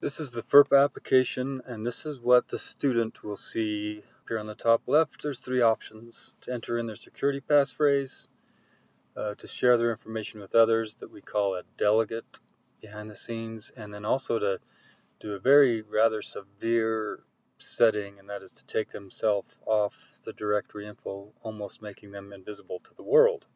This is the Ferpa application, and this is what the student will see. Here on the top left, there's three options: to enter in their security passphrase, to share their information with others that we call a delegate behind the scenes, and then also to do a very rather severe setting, and that is to take themselves off the directory info, almost making them invisible to the world.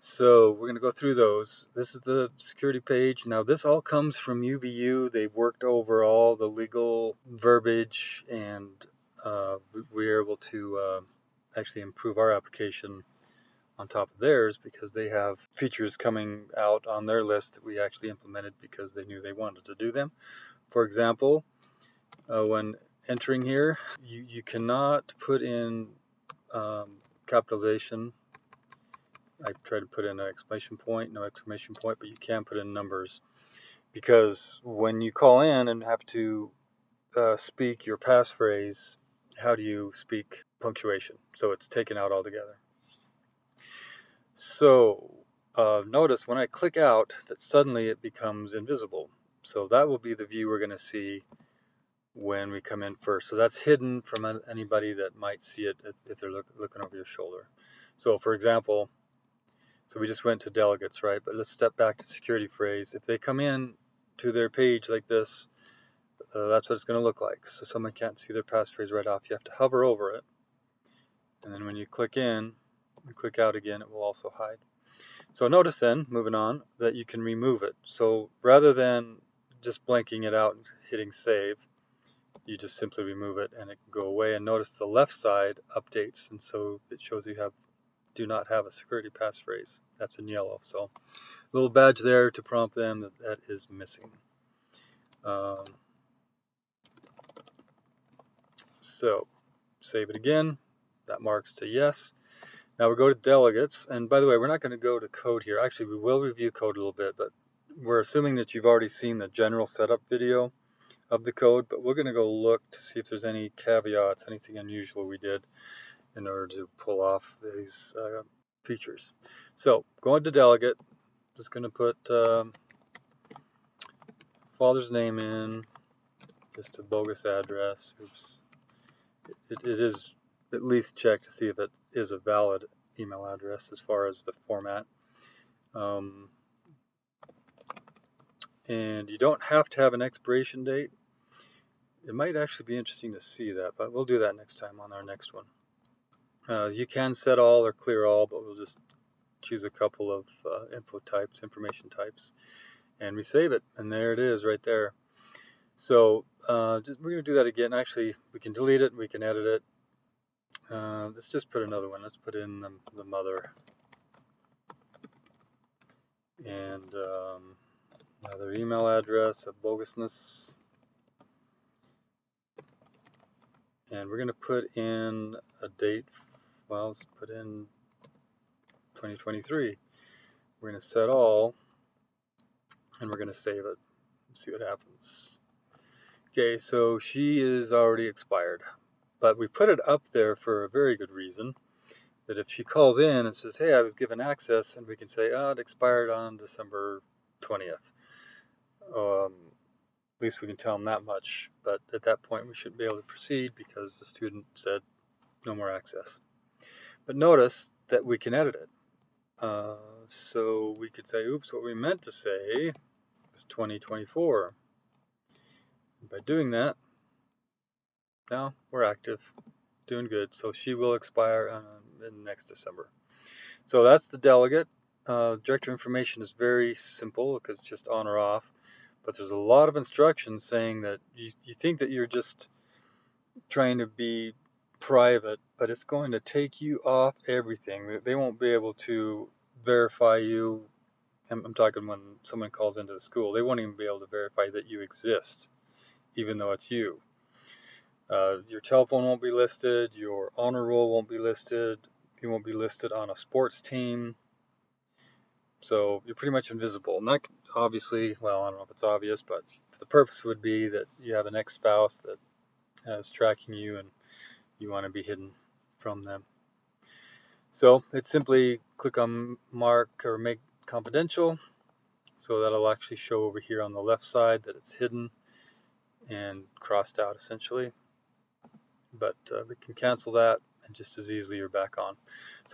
So we're going to go through those. This is the security page. Now this all comes from UVU. They've worked over all the legal verbiage, and we were able to actually improve our application on top of theirs because they have features coming out on their list that we actually implemented because they knew they wanted to do them. For example, when entering here, you cannot put in capitalization. I try to put in an exclamation point, no exclamation point, but you can put in numbers, because when you call in and have to speak your passphrase, how do you speak punctuation? So it's taken out altogether. So notice when I click out that suddenly it becomes invisible. So that will be the view we're going to see when we come in first. So that's hidden from anybody that might see it if they're looking over your shoulder. So for example, so we just went to delegates, right? But let's step back to security phrase. If they come in to their page like this, that's what it's going to look like. So someone can't see their passphrase right off. You have to hover over it. And then when you click in and click out again, it will also hide. So notice then, moving on, that you can remove it. So rather than just blanking it out and hitting save, you just simply remove it and it can go away. And notice the left side updates, and so it shows you do not have a security passphrase. That's in yellow. So a little badge there to prompt them that that is missing. So save it again. That marks to yes. Now we go to delegates, and by the way, we're not going to go to code here. Actually, we will review code a little bit, but we're assuming that you've already seen the general setup video of the code, but we're going to go look to see if there's any caveats, anything unusual we did in order to pull off these features. So going to delegate, just going to put father's name in, just a bogus address. Oops. It is at least check to see if it is a valid email address as far as the format. And you don't have to have an expiration date. It might actually be interesting to see that, but we'll do that next time on our next one. You can set all or clear all, but we'll just choose a couple of information types, and we save it, and there it is right there. So we're going to do that again. Actually, we can delete it, we can edit it. Let's just put another one. Let's put in the mother, and another email address of bogusness. And we're going to put in a date. Well, let's put in 2023. We're going to set all, and we're going to save it. See what happens. Okay, so she is already expired, but we put it up there for a very good reason. That if she calls in and says, "Hey, I was given access," and we can say, "Oh, it expired on December 20th." At least we can tell them that much. But at that point, we shouldn't be able to proceed because the student said no more access. But notice that we can edit it. So we could say, oops, what we meant to say was 2024. And by doing that, now we're active, doing good. So she will expire in next December. So that's the delegate. Directory information is very simple because it's just on or off. But there's a lot of instructions saying that you think that you're just trying to be private, but it's going to take you off everything. They won't be able to verify you. I'm talking when someone calls into the school. They won't even be able to verify that you exist, even though it's you. Your telephone won't be listed. Your honor roll won't be listed. You won't be listed on a sports team. So you're pretty much invisible. And that obviously, well, I don't know if it's obvious, but the purpose would be that you have an ex-spouse that is tracking you and you want to be hidden from them. So it's simply click on mark or make confidential, So that'll actually show over here on the left side that it's hidden and crossed out essentially. But we can cancel that, and just as easily you're back on. So